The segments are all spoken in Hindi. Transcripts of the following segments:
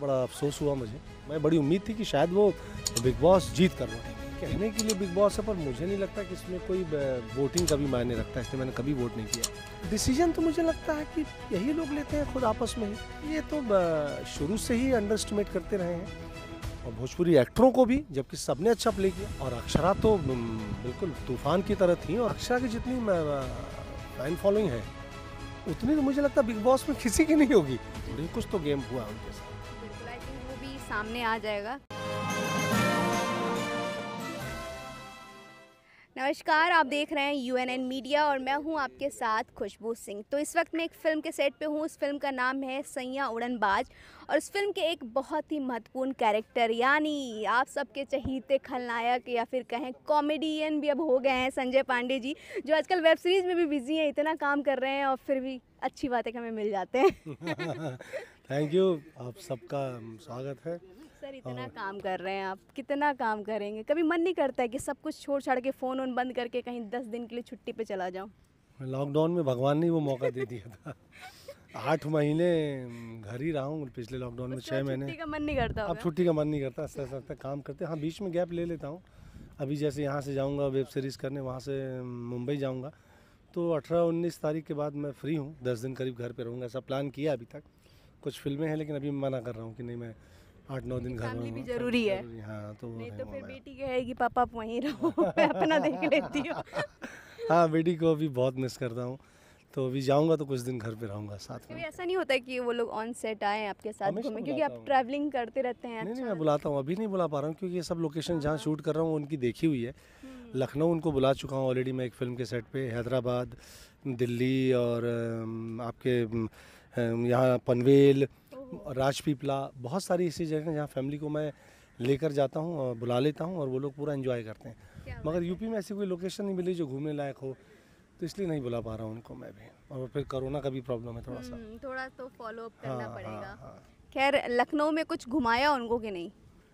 बड़ा अफसोस हुआ मुझे। मैं बड़ी उम्मीद थी कि शायद वो बिग बॉस जीत कर रहा कहने के लिए बिग बॉस है, पर मुझे नहीं लगता कि इसमें कोई वोटिंग का भी मायने रखता है, इसलिए मैंने कभी वोट नहीं किया। डिसीजन तो मुझे लगता है कि यही लोग लेते हैं खुद आपस में ही। ये तो शुरू से ही अंडर एस्टिमेट करते रहे हैं, और भोजपुरी एक्टरों को भी, जबकि सबने अच्छा प्ले किया। और अक्षरा तो बिल्कुल तूफान की तरह थी, और अक्षरा की जितनी फैन फॉलोइंग है उतनी तो मुझे लगता है बिग बॉस में किसी की नहीं होगी। कुछ तो गेम हुआ उनके साथ। बिल्कुल, आई थिंक वो भी सामने आ जाएगा। नमस्कार, आप देख रहे हैं UNN मीडिया और मैं हूं आपके साथ खुशबू सिंह। तो इस वक्त मैं एक फ़िल्म के सेट पे हूं। उस फिल्म का नाम है सैयां उड़नबाज, और इस फिल्म के एक बहुत ही महत्वपूर्ण कैरेक्टर, यानी आप सबके चहीते खलनायक या फिर कहें कॉमेडियन भी अब हो गए हैं, संजय पांडे जी, जो आजकल वेब सीरीज़ में भी बिजी हैं, इतना काम कर रहे हैं और फिर भी अच्छी बातें हमें मिल जाते हैं। थैंक यू, आप सबका स्वागत है। सर, इतना काम कर रहे हैं आप, कितना काम करेंगे? कभी मन नहीं करता है कि सब कुछ छोड़ छाड़ के फ़ोन वोन बंद करके कहीं 10 दिन के लिए छुट्टी पे चला जाऊं? लॉकडाउन में भगवान ने वो मौका दे दिया था। 8 महीने घर ही रहा हूँ पिछले लॉकडाउन में, 6 महीने। छुट्टी का मन नहीं करता अब छुट्टी का मन नहीं करता, ऐसा काम करते। हाँ, बीच में गैप ले लेता हूँ। अभी जैसे यहाँ से जाऊँगा वेब सीरीज़ करने, वहाँ से मुंबई जाऊँगा, तो 18-19 तारीख के बाद मैं फ्री हूँ। 10 दिन करीब घर पे रहूँगा, ऐसा प्लान किया अभी तक। कुछ फिल्में हैं, लेकिन अभी मना कर रहा हूँ कि नहीं, मैं 8-9 दिन घर फैमिली में भी जरूरी है। हाँ, तो नहीं तो फिर बेटी कहेगी पापा आप वहीं रहो, मैं अपना देख लेती हूँ। हाँ, बेटी को अभी बहुत मिस करता हूँ, तो अभी जाऊँगा तो कुछ दिन घर पे रहूँगा साथ में। कभी ऐसा नहीं होता कि वो लोग ऑन सेट आए आपके साथ हमेशा घूमे, क्योंकि बुलाता आप हूँ। ट्रैवलिंग करते रहते हैं? नहीं, अच्छा। मैं बुलाता हूँ, अभी नहीं बुला पा रहा हूँ क्योंकि ये सब लोकेशन जहाँ शूट कर रहा हूँ उनकी देखी हुई है। लखनऊ उनको बुला चुका हूँ ऑलरेडी मैं एक फ़िल्म के सेट पे, हैदराबाद, दिल्ली और आपके यहाँ पनवेल, राजपीपला, बहुत सारी ऐसी जगह हैं जहाँ फैमिली को मैं लेकर जाता हूँ और बुला लेता हूँ, और वो लोग पूरा एंजॉय करते हैं। मगर यूपी में ऐसी कोई लोकेशन नहीं मिली जो घूमने लायक हो, तो इसलिए नहीं बुला पा रहा हूँ उनको मैं भी। और फिर कोरोना का भी प्रॉब्लम है थोड़ा तो फॉलो अप करना हाँ, पड़ेगा। हाँ। खैर, लखनऊ में कुछ घुमाया उनको कि नहीं?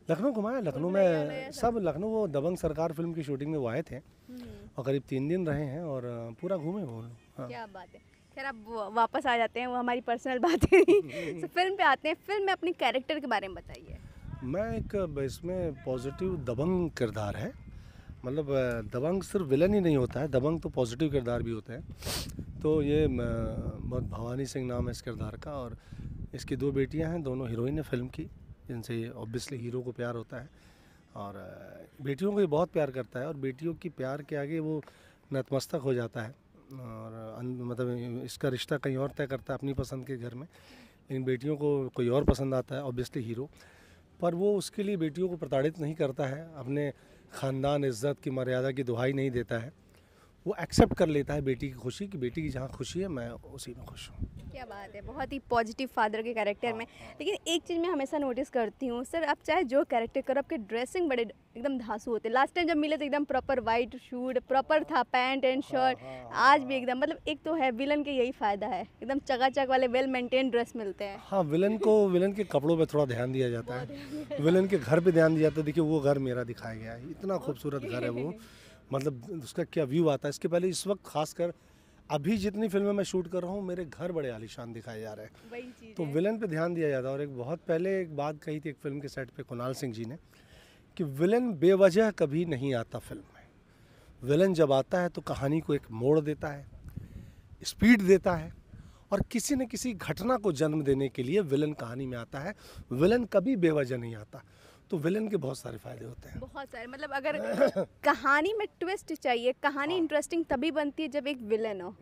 लखनऊ घुमाया, लखनऊ में सब, लखनऊ वो दबंग सरकार फिल्म की शूटिंग में वो आए थे, और करीब 3 दिन रहे हैं और पूरा घूमे वो लोग। हाँ। क्या बात है। खैर, अब वापस आ जाते हैं, वो हमारी पर्सनल बातें नहीं। तो फिल्म पे आते हैं। फिल्म में अपने कैरेक्टर के बारे में बताइए। मैं एक इसमें पॉजिटिव दबंग किरदार है, मतलब दबंग सिर्फ विलन ही नहीं होता है, दबंग तो पॉजिटिव किरदार भी होते हैं। तो ये बहुत भवानी सिंह नाम है इस किरदार का, और इसकी 2 बेटियां हैं, दोनों हीरोइन है फिल्म की, जिनसे ऑब्वियसली हीरो को प्यार होता है, और बेटियों को ये बहुत प्यार करता है, और बेटियों की प्यार के आगे वो नतमस्तक हो जाता है, और मतलब इसका रिश्ता कहीं और तय करता है अपनी पसंद के घर में, लेकिन बेटियों को कोई और पसंद आता है ऑब्वियसली हीरो, पर वो उसके लिए बेटियों को प्रताड़ित नहीं करता है, अपने ख़ानदान इज़्ज़त की मर्यादा की दुहाई नहीं देता है, वो एक्सेप्ट कर लेता है बेटी की खुशी, कि बेटी की जहाँ खुशी है मैं उसी में खुश हूँ। क्या बात है, बहुत ही पॉजिटिव फादर के कैरेक्टर में। लेकिन एक चीज़ मैं हमेशा नोटिस करती हूँ सर, आप चाहे जो कैरेक्टर करो, आपके ड्रेसिंग बड़े एकदम धांसू होते हैं। लास्ट टाइम जब मिले तो एकदम प्रॉपर वाइट शूट, प्रॉपर था पैंट एंड शर्ट, आज भी एकदम, मतलब एक तो है विलन के यही फ़ायदा है, एकदम चकाचक वाले वेल मेंटेन ड्रेस मिलते हैं। हाँ, विलन के कपड़ों पे थोड़ा ध्यान दिया जाता है, विलन के घर पे ध्यान दिया जाता है। देखिए वो घर मेरा दिखाया गया है, इतना खूबसूरत घर है वो, मतलब उसका क्या व्यू आता है। इसके पहले इस वक्त खासकर अभी जितनी फिल्में मैं शूट कर रहा हूँ, मेरे घर बड़े आलीशान दिखाए जा रहे हैं, तो विलन पे ध्यान दिया जाता है। और एक बहुत पहले एक बात कही थी एक फिल्म के सेट पे कुणाल सिंह जी ने, कि विलन बेवजह कभी नहीं आता फिल्म में, विलन जब आता है तो कहानी को एक मोड़ देता है, स्पीड देता है, और किसी न किसी घटना को जन्म देने के लिए विलन कहानी में आता है, विलन कभी बेवजह नहीं आता। तो विलन के बहुत सारे फायदे होते हैं, बहुत सारे, मतलब अगर कहानी में ट्विस्ट चाहिए, कहानी इंटरेस्टिंग तभी बनती है जब एक विलन हो।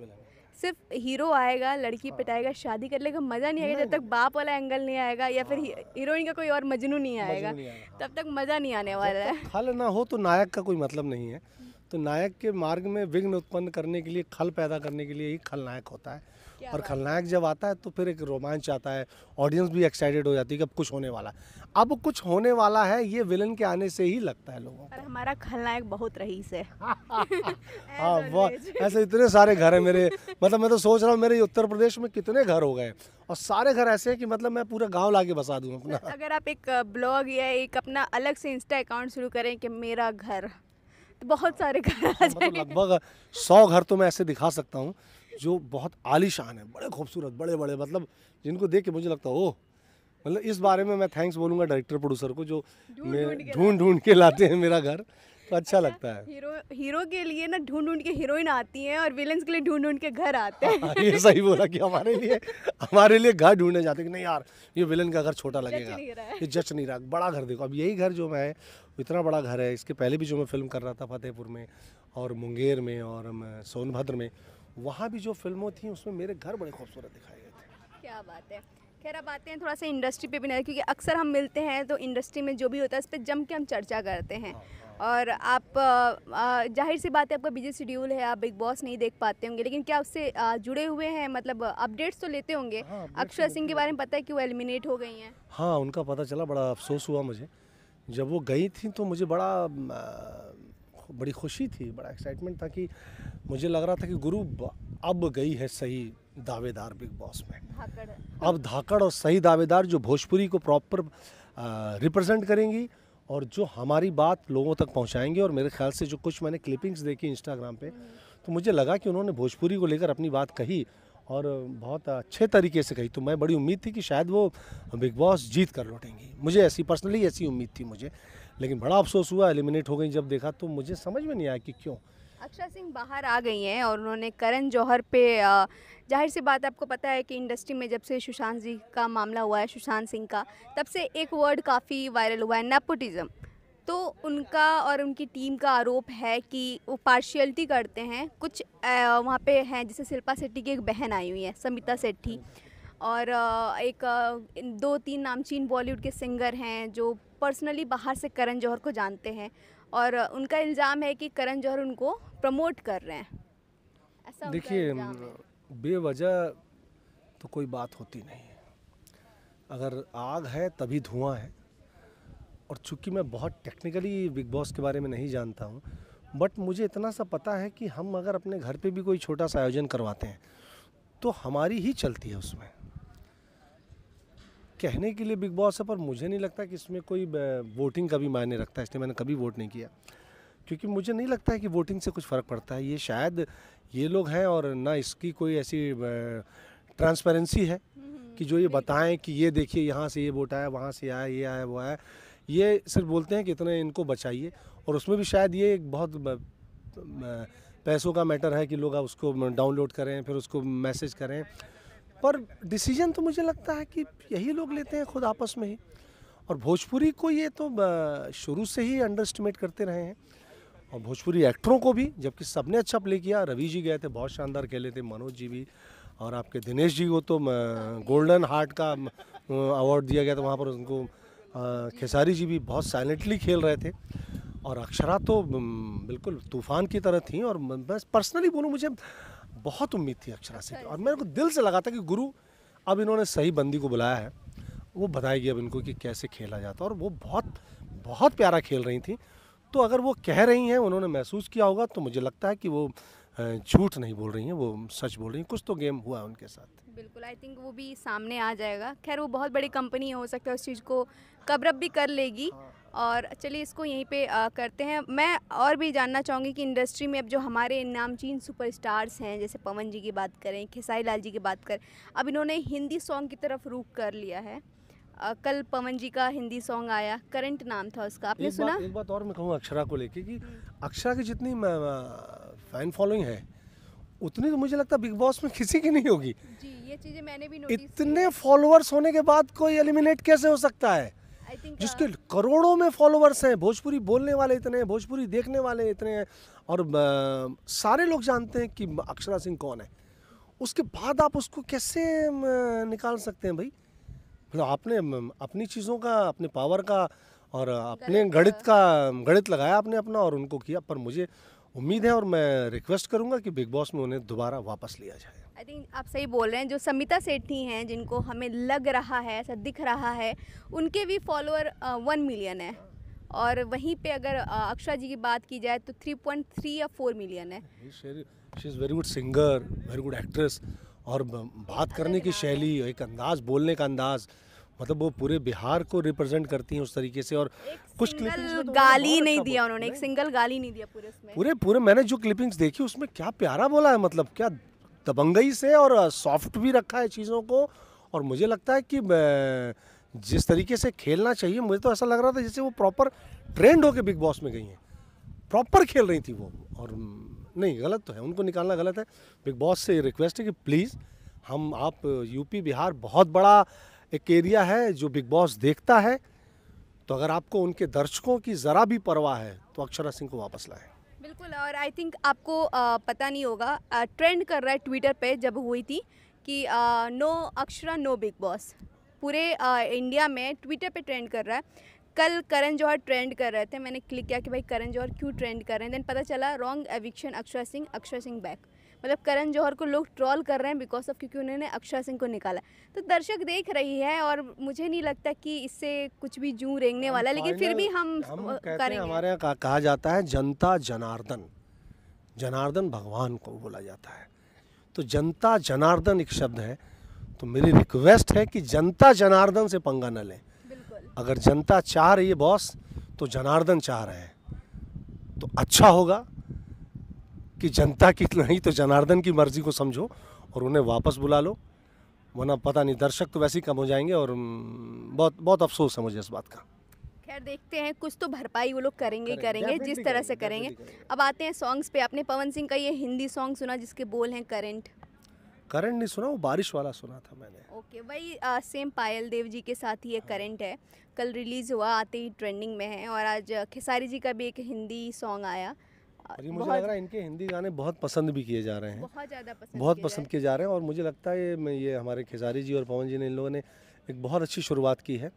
सिर्फ हीरो आएगा, लड़की पिटाएगा, शादी कर लेगा, मज़ा नहीं आएगा जब तक बाप वाला एंगल नहीं आएगा, या फिर हीरोइन का कोई और मजनू नहीं आएगा, तब तक मज़ा नहीं आने वाला है। खल ना हो तो नायक का कोई मतलब नहीं है, तो नायक के मार्ग में विघ्न उत्पन्न करने के लिए, खल पैदा करने के लिए ही खलनायक होता है, और खलनायक जब आता है तो फिर एक रोमांच आता है, ऑडियंस भी एक्साइटेड हो जाती है कि अब कुछ होने वाला है। अब कुछ होने वाला है, ये विलन के आने से ही लगता है लोगों को। और हमारा खलनायक बहुत रईस है। हाँ, वो ऐसे इतने सारे घर हैं मेरे, मतलब मैं तो सोच रहा हूँ मेरे उत्तर प्रदेश में कितने घर हो गए, और सारे घर ऐसे हैं कि मतलब मैं पूरा गांव लाके बसा दूँ अपना। अगर आप एक ब्लॉग या एक अपना अलग से इंस्टा अकाउंट शुरू करें कि मेरा घर, तो बहुत सारे घर आ मतलब जाएंगे। लगभग 100 घर तो मैं ऐसे दिखा सकता हूँ जो बहुत आलीशान है, बड़े खूबसूरत, बड़े बड़े, मतलब जिनको देख के मुझे लगता है ओह, मतलब इस बारे में मैं थैंक्स बोलूँगा डायरेक्टर प्रोड्यूसर को, जो ढूंढ के ढूंढ ढूंढ के लाते हैं मेरा घर, तो अच्छा लगता है। हीरो के लिए ना ढूंढ ढूंढ के हीरोइन आती हैं और विलेंस के लिए ढूंढ ढूंढ के घर आते हैं। हाँ, ये सही बोला कि हमारे लिए घर ढूंढने जाते कि नहीं यार ये विलन का घर छोटा लगेगा, ये जच नहीं रहा, बड़ा घर देखो। अब यही घर जो मैं, इतना बड़ा घर है, इसके पहले भी जो मैं फिल्म कर रहा था फतेहपुर में और मुंगेर में और सोनभद्र में, वहाँ भी जो फिल्मों थी उसमें मेरे घर बड़े खूबसूरत दिखाए गए थे। क्या बात है। खैर अब आते हैं थोड़ा सा इंडस्ट्री पे भी नहीं, क्योंकि अक्सर हम मिलते हैं तो इंडस्ट्री में जो भी होता है उस पर जम के हम चर्चा करते हैं। और आप जाहिर सी बात है आपका बिजी शेड्यूल है, आप बिग बॉस नहीं देख पाते होंगे, लेकिन क्या उससे जुड़े हुए हैं, मतलब अपडेट्स तो लेते होंगे। अक्षरा सिंह के बारे में पता है कि वो एलिमिनेट हो गई हैं? हाँ, उनका पता चला, बड़ा अफसोस हुआ मुझे। जब वो गई थी तो मुझे बड़ी खुशी थी, बड़ा एक्साइटमेंट था कि मुझे लग रहा था कि गुरु अब गई है सही दावेदार बिग बॉस में। अब धाकड़ और सही दावेदार जो भोजपुरी को प्रॉपर रिप्रेजेंट करेंगी और जो हमारी बात लोगों तक पहुंचाएंगे। और मेरे ख्याल से जो कुछ मैंने क्लिपिंग्स देखी इंस्टाग्राम पे, तो मुझे लगा कि उन्होंने भोजपुरी को लेकर अपनी बात कही और बहुत अच्छे तरीके से कही। तो मैं बड़ी उम्मीद थी कि शायद वो बिग बॉस जीत कर लौटेंगी, मुझे ऐसी पर्सनली ऐसी उम्मीद थी मुझे। लेकिन बड़ा अफसोस हुआ, एलिमिनेट हो गई जब देखा तो मुझे समझ में नहीं आया कि क्यों। अक्षरा सिंह बाहर आ गई हैं और उन्होंने करण जौहर पे जाहिर सी बात है, आपको पता है कि इंडस्ट्री में जब से सुशांत जी का मामला हुआ है, सुशांत सिंह का, तब से एक वर्ड काफ़ी वायरल हुआ है, नेपोटिज्म। तो उनका और उनकी टीम का आरोप है कि वो पार्शियलिटी करते हैं। कुछ वहाँ पे हैं, जैसे शिल्पा शेट्टी की एक बहन आई हुई है समिता शेट्टी, और एक 2-3 नामचीन बॉलीवुड के सिंगर हैं जो पर्सनली बाहर से करण जौहर को जानते हैं, और उनका इल्ज़ाम है कि करण जौहर उनको प्रमोट कर रहे हैं। ऐसा देखिए, बेवजह तो कोई बात होती नहीं है। अगर आग है तभी धुआं है। और चूँकि मैं बहुत टेक्निकली बिग बॉस के बारे में नहीं जानता हूँ, बट मुझे इतना सा पता है कि हम अगर अपने घर पे भी कोई छोटा सा आयोजन करवाते हैं तो हमारी ही चलती है उसमें। कहने के लिए बिग बॉस है, पर मुझे नहीं लगता कि इसमें कोई वोटिंग का भी मायने रखता है, इसलिए मैंने कभी वोट नहीं किया, क्योंकि मुझे नहीं लगता है कि वोटिंग से कुछ फ़र्क पड़ता है। ये शायद ये लोग हैं और ना इसकी कोई ऐसी ट्रांसपेरेंसी है कि जो ये बताएं कि ये देखिए यहाँ से ये वोट आया, वहाँ से आया, ये आया, वो आया। ये सिर्फ बोलते हैं कि इतने इनको बचाइए, और उसमें भी शायद ये एक बहुत पैसों का मैटर है कि लोग उसको डाउनलोड करें फिर उसको मैसेज करें। पर डिसीजन तो मुझे लगता है कि यही लोग लेते हैं खुद आपस में ही। और भोजपुरी को ये तो शुरू से ही अंडर एस्टिमेट करते रहे हैं, और भोजपुरी एक्टरों को भी, जबकि सबने अच्छा प्ले किया। रवि जी गए थे, बहुत शानदार खेले थे, मनोज जी भी, और आपके दिनेश जी को तो गोल्डन हार्ट का अवार्ड दिया गया था वहाँ पर उनको। खेसारी जी भी बहुत साइलेंटली खेल रहे थे, और अक्षरा तो बिल्कुल तूफान की तरह थी। और मैं पर्सनली बोलूँ, मुझे बहुत उम्मीद थी अक्षरा से, और मेरे को दिल से लगा था कि गुरु अब इन्होंने सही बंदी को बुलाया है, वो बताएगी अब इनको कि कैसे खेला जाता है। और वो बहुत बहुत प्यारा खेल रही थी। तो अगर वो कह रही हैं, उन्होंने महसूस किया होगा, तो मुझे लगता है कि वो झूठ नहीं बोल रही हैं, वो सच बोल रही हैं। कुछ तो गेम हुआ है उनके साथ। बिल्कुल, आई थिंक वो भी सामने आ जाएगा। खैर, वो बहुत बड़ी कंपनी हो सकता है उस चीज़ को कवर अप भी कर लेगी। और चलिए इसको यहीं पे करते हैं। मैं और भी जानना चाहूँगी कि इंडस्ट्री में अब जो हमारे नामचीन सुपरस्टार्स हैं, जैसे पवन जी की बात करें, खेसारी लाल जी की बात करें, अब इन्होंने हिंदी सॉन्ग की तरफ रुख कर लिया है। कल पवन जी का हिंदी सॉन्ग आया, करंट नाम था उसका, आपने सुना? एक बात और मैं कहूँ अक्षरा को लेके कि अक्षरा की जितनी फैन फॉलोइंग है उतनी तो मुझे लगता है बिग बॉस में किसी की नहीं होगी जी। ये चीज़ें मैंने भी नोटिस इतने फॉलोअर्स होने के बाद कोई एलिमिनेट कैसे हो सकता है? जिसके करोड़ों में फॉलोअर्स हैं, भोजपुरी बोलने वाले इतने हैं, भोजपुरी देखने वाले इतने हैं, और सारे लोग जानते हैं कि अक्षरा सिंह कौन है। उसके बाद आप उसको कैसे निकाल सकते हैं भाई? मतलब आपने अपनी चीज़ों का, अपने पावर का और अपने गणित लगाया आपने अपना और उनको किया। पर मुझे उम्मीद है और मैं रिक्वेस्ट करूंगा कि बिग बॉस में उन्हें दोबारा वापस लिया जाए। आई थिंक आप सही बोल रहे हैं। जो समिता सेठी हैं, जिनको हमें लग रहा है, ऐसा दिख रहा है, उनके भी फॉलोअर 1 मिलियन है, और वहीं पे अगर अक्षरा जी की बात की जाए तो 3.3 या 4 मिलियन है। She is very good singer, very good actress, और बात करने की शैली, एक अंदाज, बोलने का अंदाज, मतलब वो पूरे बिहार को रिप्रेजेंट करती हैं उस तरीके से। और कुछ क्लिपिंग्स गाली नहीं दिया उन्होंने, एक सिंगल गाली नहीं दिया पूरे उसमें। पूरे मैंने जो क्लिपिंग्स देखी उसमें क्या प्यारा बोला है, मतलब क्या दबंगई से, और सॉफ्ट भी रखा है चीज़ों को। और मुझे लगता है कि जिस तरीके से खेलना चाहिए, मुझे तो ऐसा लग रहा था जैसे वो प्रॉपर ट्रेंड होके बिग बॉस में गई हैं, प्रॉपर खेल रही थी वो। और नहीं, गलत तो है, उनको निकालना गलत है। बिग बॉस से रिक्वेस्ट है कि प्लीज़ आप यूपी बिहार बहुत बड़ा एक एरिया है जो बिग बॉस देखता है, तो अगर आपको उनके दर्शकों की ज़रा भी परवाह है तो अक्षरा सिंह को वापस लाएं। बिल्कुल। और आई थिंक आपको पता नहीं होगा, ट्रेंड कर रहा है ट्विटर पे जब हुई थी कि no Akshara no Bigg Boss, पूरे इंडिया में ट्विटर पे ट्रेंड कर रहा है। कल करण जौहर ट्रेंड कर रहे थे, मैंने क्लिक किया कि भाई करण जौहर क्यों ट्रेंड कर रहे हैं, देन पता चला wrong eviction Akshara Singh back. मतलब करण जौहर को लोग ट्रॉल कर रहे हैं बिकॉज ऑफ क्योंकि उन्होंने अक्षरा सिंह को निकाला। तो दर्शक देख रही है और मुझे नहीं लगता कि इससे कुछ भी जूं रेंगने वाला, लेकिन फिर भी हम कहते करेंगे। हैं, हमारे यहाँ कहा जाता है जनता जनार्दन, जनार्दन भगवान को बोला जाता है, तो जनता जनार्दन एक शब्द है। तो मेरी रिक्वेस्ट है कि जनता जनार्दन से पंगा न लें। अगर जनता चाह रही है बॉस, तो जनार्दन चाह रहे हैं, तो अच्छा होगा कि जनता की नहीं तो जनार्दन की मर्जी को समझो और उन्हें वापस बुला लो, वरना पता नहीं, दर्शक तो वैसे ही कम हो जाएंगे। और बहुत बहुत अफसोस है मुझे इस बात का। खैर देखते हैं, कुछ तो भरपाई वो लोग करेंगे ही करेंगे, definitely जिस तरह से करेंगे, करेंगे। definitely अब आते हैं सॉन्ग्स पे। आपने पवन सिंह का ये हिंदी सॉन्ग सुना जिसके बोल हैं करंट? करंट नहीं सुना, वो बारिश वाला सुना था मैंने। ओके, वही सेम पायल देव जी के साथ ही ये करंट है। कल रिलीज़ हुआ, आते ही ट्रेंडिंग में है। और आज खेसारी जी का भी एक हिंदी सॉन्ग आया। और ये मुझे लग रहा है इनके हिंदी गाने बहुत पसंद भी किए जा रहे हैं, बहुत ज़्यादा बहुत पसंद किए जा रहे हैं। और मुझे लगता है ये हमारे खेसारी जी और पवन जी ने, इन लोगों ने एक बहुत अच्छी शुरुआत की है,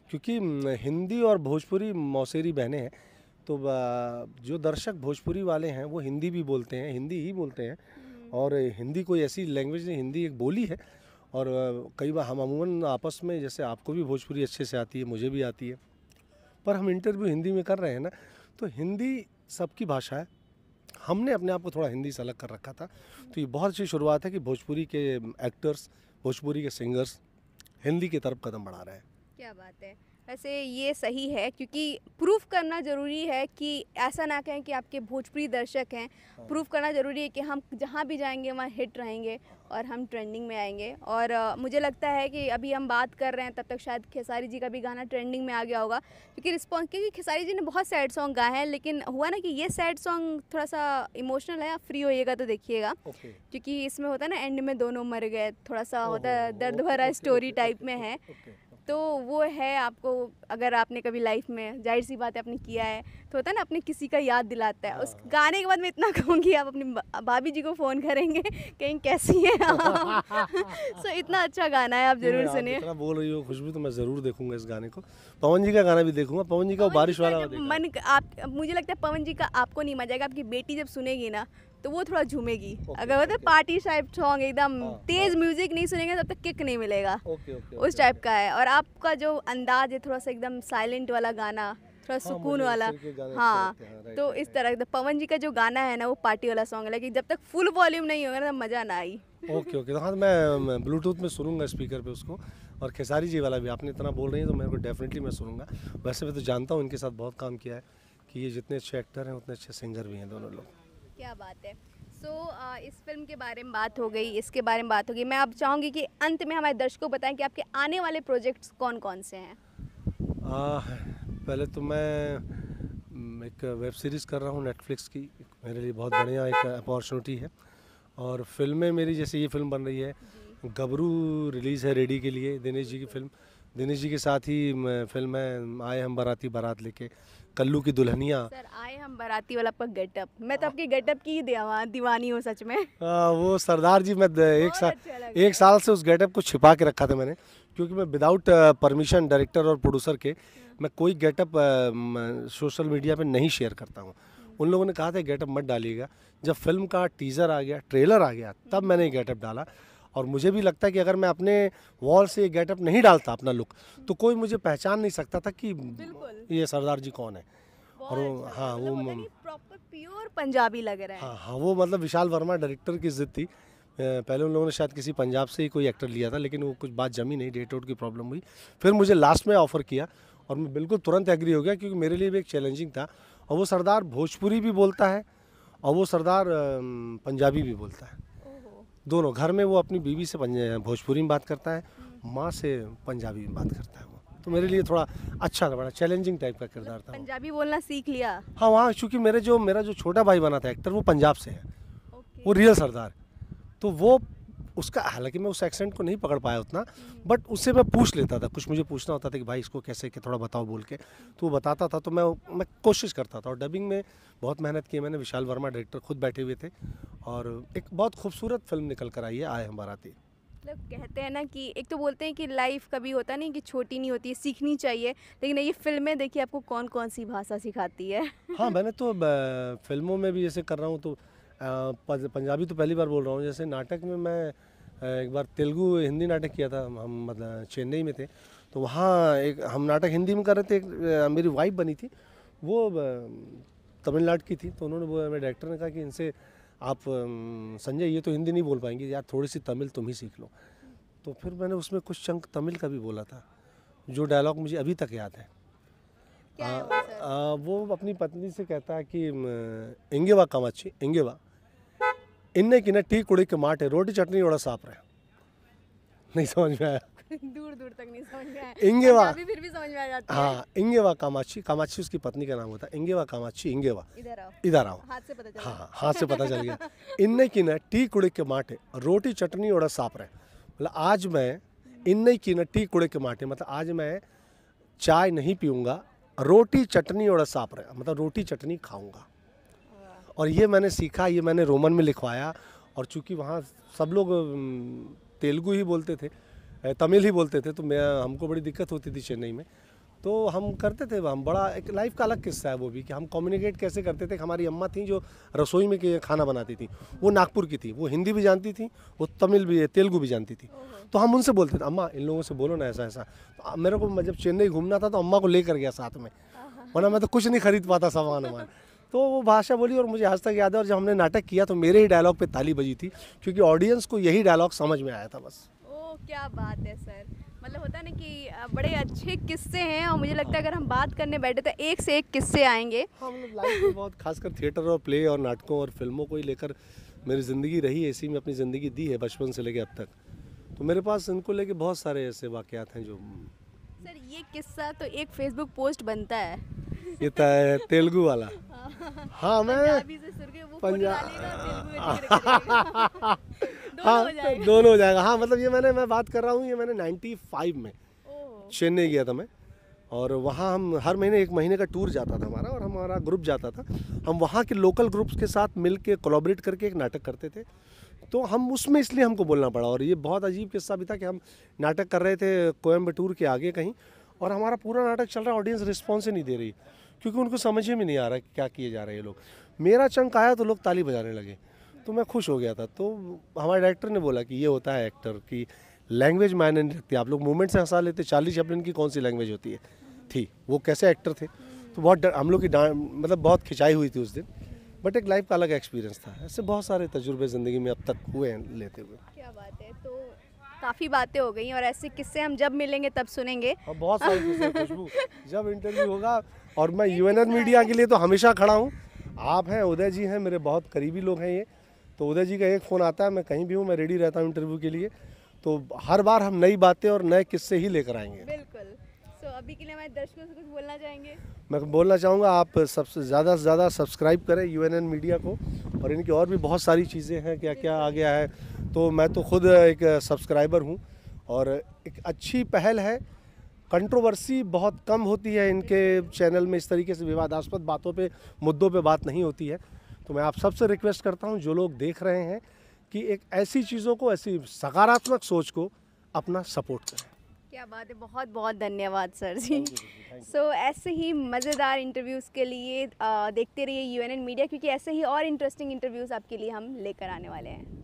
क्योंकि हिंदी और भोजपुरी मौसेरी बहनें हैं। तो जो दर्शक भोजपुरी वाले हैं वो हिंदी भी बोलते हैं, हिंदी ही बोलते हैं। और हिंदी कोई ऐसी लैंग्वेज नहीं, हिंदी एक बोली है। और कई बार हम अमूमन आपस में, जैसे आपको भी भोजपुरी अच्छे से आती है, मुझे भी आती है, पर हम इंटरव्यू हिंदी में कर रहे हैं ना, तो हिंदी सबकी भाषा है। हमने अपने आप को थोड़ा हिंदी से अलग कर रखा था। तो ये बहुत अच्छी शुरुआत है कि भोजपुरी के एक्टर्स, भोजपुरी के सिंगर्स हिंदी की तरफ कदम बढ़ा रहे हैं। क्या बात है। वैसे ये सही है, क्योंकि प्रूफ करना ज़रूरी है कि ऐसा ना कहें कि आपके भोजपुरी दर्शक हैं। प्रूफ करना ज़रूरी है कि हम जहाँ भी जाएंगे वहाँ हिट रहेंगे और हम ट्रेंडिंग में आएंगे। और मुझे लगता है कि अभी हम बात कर रहे हैं तब तक शायद खेसारी जी का भी गाना ट्रेंडिंग में आ गया होगा, क्योंकि खेसारी जी ने बहुत सैड सॉन्ग गाए हैं, लेकिन हुआ ना कि ये सैड सॉन्ग थोड़ा सा इमोशनल है। आप फ्री होइएगा तो देखिएगा, क्योंकि इसमें होता है ना एंड में दोनों मर गए, थोड़ा सा होता है दर्द भरा स्टोरी टाइप में है। तो वो है, आपको अगर आपने कभी लाइफ में, जाहिर सी बात है आपने किया है, तो होता है ना अपने किसी का याद दिलाता है। उस गाने के बाद मैं इतना कहूँगी, आप अपनी भाभी जी को फ़ोन करेंगे कहीं कैसी है। सो इतना अच्छा गाना है, आप ज़रूर सुनिए। इतना बोल रही हो खुशबू, तो मैं ज़रूर देखूंगा इस गाने को। पवन जी का गाना भी देखूंगा, पवन जी का बारिश वाला मन आप, मुझे लगता है पवन जी का आपको नहीं मजा आएगा, आपकी बेटी जब सुनेगी ना तो वो थोड़ा झूमेगी। अगर होता है पार्टी टाइप सॉन्ग, एकदम तेज म्यूजिक नहीं सुनेंगे तब तक किक नहीं मिलेगा, उस टाइप का है। और आपका जो अंदाज है थोड़ा सा एकदम साइलेंट वाला गाना, थोड़ा सुकून वाला। हाँ, तो इस तरह पवन जी का जो गाना है ना वो पार्टी वाला सॉन्ग है, लेकिन जब तक फुल वॉल्यूम नहीं होगा ना मज़ा ना आई। ओके तो हाँ, मैं ब्लूटूथ में सुनूंगा स्पीकर पे उसको। और खेसारी जी वाला भी आपने इतना बोल रही है तो मेरे को डेफिनेटली मैं सुनूंगा। वैसे मैं तो जानता हूँ इनके साथ बहुत काम किया है, कि ये जितने अच्छे एक्टर हैं उतने अच्छे सिंगर भी हैं दोनों लोग। क्या बात है। इस फिल्म के बारे में बात हो गई, इसके बारे में बात हो गई। मैं अब चाहूँगी कि अंत में हमारे दर्शकों को बताएं कि आपके आने वाले प्रोजेक्ट्स कौन कौन से हैं। पहले तो मैं एक वेब सीरीज़ कर रहा हूँ नेटफ्लिक्स की, मेरे लिए बहुत बढ़िया एक अपॉर्चुनिटी है। और फिल्में मेरी, जैसे ये फिल्म बन रही है गबरू, रिलीज़ है रेडी के लिए, दिनेश जी की फिल्म। दिनेश जी के साथ ही फिल्म है आए हम बाराती बारात लेके, कल्लू की दुल्हनिया। सर आए हम बाराती वाला आपका गेटअप, मैं तो आपकी गेटअप की दीवानी हूँ सच में। वो सरदार जी, मैं एक साल से उस गेटअप को छिपा के रखा था मैंने, क्योंकि मैं विदाउट परमिशन डायरेक्टर और प्रोड्यूसर के मैं कोई गेटअप सोशल मीडिया पे नहीं शेयर करता हूँ। उन लोगों ने कहा था गेटअप मत डालिएगा। जब फिल्म का टीज़र आ गया, ट्रेलर आ गया, तब मैंने गेटअप डाला। और मुझे भी लगता है कि अगर मैं अपने वॉल से ये गेटअप नहीं डालता अपना लुक, तो कोई मुझे पहचान नहीं सकता था कि ये सरदार जी कौन है। और हाँ, वो प्रॉपर प्योर पंजाबी लग रहा है। हाँ, वो मतलब विशाल वर्मा डायरेक्टर की जिद थी। पहले उन लोगों ने शायद किसी पंजाब से ही कोई एक्टर लिया था, लेकिन वो कुछ बात जमी नहीं, डेट आउट की प्रॉब्लम हुई। फिर मुझे लास्ट में ऑफ़र किया और मैं बिल्कुल तुरंत एग्री हो गया, क्योंकि मेरे लिए भी एक चैलेंजिंग था। और वो सरदार भोजपुरी भी बोलता है और वो सरदार पंजाबी भी बोलता है, दोनों। घर में वो अपनी बीवी से भोजपुरी में बात करता है, माँ से पंजाबी में बात करता है वो। तो मेरे लिए थोड़ा अच्छा था, बड़ा चैलेंजिंग टाइप का किरदार था वो। पंजाबी बोलना सीख लिया? हाँ, वहाँ चूँकि मेरा जो छोटा भाई बना था एक्टर, वो पंजाब से है, ओके। वो रियल सरदार। तो वो उसका, हालांकि मैं उस एक्सेंट को नहीं पकड़ पाया उतना, बट उससे मैं पूछ लेता था, कुछ मुझे पूछना होता था कि भाई इसको कैसे कि थोड़ा बताओ बोल के, तो वो बताता था, तो मैं कोशिश करता था। और डबिंग में बहुत मेहनत की मैंने, विशाल वर्मा डायरेक्टर खुद बैठे हुए थे, और एक बहुत खूबसूरत फिल्म निकल कर आई है आए हम बाराती। मतलब कहते हैं ना कि एक तो बोलते हैं कि लाइफ कभी होता नहीं कि छोटी नहीं होती है, सीखनी चाहिए, लेकिन ये फिल्में देखिए आपको कौन कौन सी भाषा सिखाती है। हाँ, मैंने तो फिल्मों में भी जैसे कर रहा हूँ, तो पंजाबी तो पहली बार बोल रहा हूँ। जैसे नाटक में मैं एक बार तेलुगु हिंदी नाटक किया था, हम मतलब चेन्नई में थे, तो वहाँ एक हम नाटक हिंदी में कर रहे थे। एक मेरी वाइफ बनी थी, वो तमिलनाडु की थी, तो उन्होंने मेरे डायरेक्टर ने कहा कि इनसे आप संजय ये तो हिंदी नहीं बोल पाएंगे यार, थोड़ी सी तमिल तुम ही सीख लो। तो फिर मैंने उसमें कुछ चंक तमिल का भी बोला था, जो डायलॉग मुझे अभी तक याद है। क्या है वो सर? वो अपनी पत्नी से कहता है कि इंगेवा कामाची इंगेवा इन्ने की ना टी कुड़ी के माटे रोटी चटनी बड़ा साफ रहे। नहीं समझ में आया? दूर दूर तक नहीं समझ में आया। इंगेवा, पंजाबी फिर भी समझ में आ जाती है। हाँ, इंगेवा कामाची, कामाची उसकी पत्नी का नाम होता है। इंगेवा कामाची इंगेवा, इधर आओ, इधर आओ। हाथ से पता चला। हाँ, हाथ से पता चल गया। इन्ने की ना टी कुड़ी के माटे रोटी चटनी बड़ा साफ रहे। मतलब आज मैं इन्ने की ना टी कुड़ी के माटे, मतलब आज मैं चाय नहीं पीऊँगा, रोटी चटनी और साफ रहे, मतलब रोटी चटनी खाऊंगा। और ये मैंने सीखा, ये मैंने रोमन में लिखवाया। और चूंकि वहाँ सब लोग तेलुगु ही बोलते थे, तमिल ही बोलते थे, तो हमको बड़ी दिक्कत होती थी चेन्नई में। तो हम करते थे, हम बड़ा एक लाइफ का अलग किस्सा है वो भी, कि हम कम्युनिकेट कैसे करते थे। हमारी अम्मा थी जो रसोई में खाना बनाती थी, वो नागपुर की थी, वो हिंदी भी जानती थी, वो तमिल भी तेलुगु भी जानती थी। तो हम उनसे बोलते थे, अम्मा इन लोगों से बोलो ना ऐसा ऐसा। तो मेरे को जब चेन्नई घूमना था तो अम्मा को लेकर गया साथ में, वरना मैं तो कुछ नहीं खरीद पाता सामान वामान। तो वो भाषा बोली, और मुझे आज तक याद है। और जब हमने नाटक किया तो मेरे ही डायलॉग पे ताली बजी थी, क्योंकि ऑडियंस को यही डायलॉग समझ में आया था बस। ओह क्या बात है सर। मतलब होता है ना कि बड़े अच्छे किस्से हैं, और मुझे लगता है अगर हम बात करने बैठे तो एक से एक किस्से आएंगे। हाँ, मतलब लाइफ में बहुत, खासकर थिएटर और प्ले और नाटकों और फिल्मों को ही लेकर मेरी ज़िंदगी रही है। इसी में अपनी ज़िंदगी दी है बचपन से लेकर अब तक। तो मेरे पास इनको लेके बहुत सारे ऐसे वाक़यात हैं जो। सर ये किस्सा तो एक फेसबुक पोस्ट बनता है। ये तेलुगु वाला। हाँ, मैं पंजाबी से सुर के वो फोटो डालिएगा, तेलुगु में जिक्र करिएगा। हाँ, दोनों हो जाएगा। दोनों हो जाएगा। हाँ, मतलब ये मैं बात कर रहा हूँ, ये मैंने 95 में ओह, चेन्नई गया था मैं। और वहाँ हम हर महीने 1 महीने का टूर जाता था हमारा, और हमारा ग्रुप जाता था। हम वहाँ के लोकल ग्रुप्स के साथ मिल के कोलैबोरेट करके एक नाटक करते थे। तो हम उसमें इसलिए हमको बोलना पड़ा। और ये बहुत अजीब किस्सा भी था कि हम नाटक कर रहे थे कोयम्बटूर के आगे कहीं, और हमारा पूरा नाटक चल रहा है, ऑडियंस रिस्पॉन्स ही नहीं दे रही, क्योंकि उनको समझ में नहीं आ रहा कि क्या किए जा रहे हैं ये लोग। मेरा चंक आया तो लोग ताली बजाने लगे, तो मैं खुश हो गया था। तो हमारे डायरेक्टर ने बोला कि ये होता है एक्टर की लैंग्वेज, मायने नहीं रखती, आप लोग मूवमेंट से हंसा लेते। चार्ली चैपलिन की कौन सी लैंग्वेज होती है थी, वो कैसे एक्टर थे। तो बहुत हम लोग की मतलब बहुत खिंचाई हुई थी उस दिन। बट एक लाइफ का अलग एक्सपीरियंस था। ऐसे बहुत सारे तजुर्बे ज़िंदगी में अब तक हुए हैं लेते हुए। क्या बात है। तो काफ़ी बातें हो गई, और ऐसे किस्से हम जब मिलेंगे तब सुनेंगे। और बहुत सारी किस्से खुशबू, जब इंटरव्यू होगा। और मैं यूएनएन मीडिया के लिए तो हमेशा खड़ा हूँ। आप हैं, उदय जी हैं, मेरे बहुत करीबी लोग हैं ये। तो उदय जी का एक फ़ोन आता है, मैं कहीं भी हूँ, मैं रेडी रहता हूँ इंटरव्यू के लिए। तो हर बार हम नई बातें और नए किस्से ही लेकर आएंगे। बिल्कुल। सो अभी के लिए हमारे दर्शकों से कुछ बोलना चाहेंगे? मैं बोलना चाहूँगा, आप सबसे ज़्यादा से ज़्यादा सब्सक्राइब करें यूएनएन मीडिया को। और इनकी और भी बहुत सारी चीज़ें हैं, क्या क्या आ गया है। तो मैं तो खुद एक सब्सक्राइबर हूँ, और एक अच्छी पहल है। कंट्रोवर्सी बहुत कम होती है इनके चैनल में, इस तरीके से विवादास्पद बातों पे, मुद्दों पे बात नहीं होती है। तो मैं आप सबसे रिक्वेस्ट करता हूँ, जो लोग देख रहे हैं, कि एक ऐसी चीज़ों को, ऐसी सकारात्मक सोच को अपना सपोर्ट करें। क्या बात है, बहुत बहुत धन्यवाद सर जी। सो ऐसे ही मज़ेदार इंटरव्यूज़ के लिए देखते रहिए यूएनएन मीडिया, क्योंकि ऐसे ही और इंटरेस्टिंग इंटरव्यूज़ आपके लिए हम लेकर आने वाले हैं।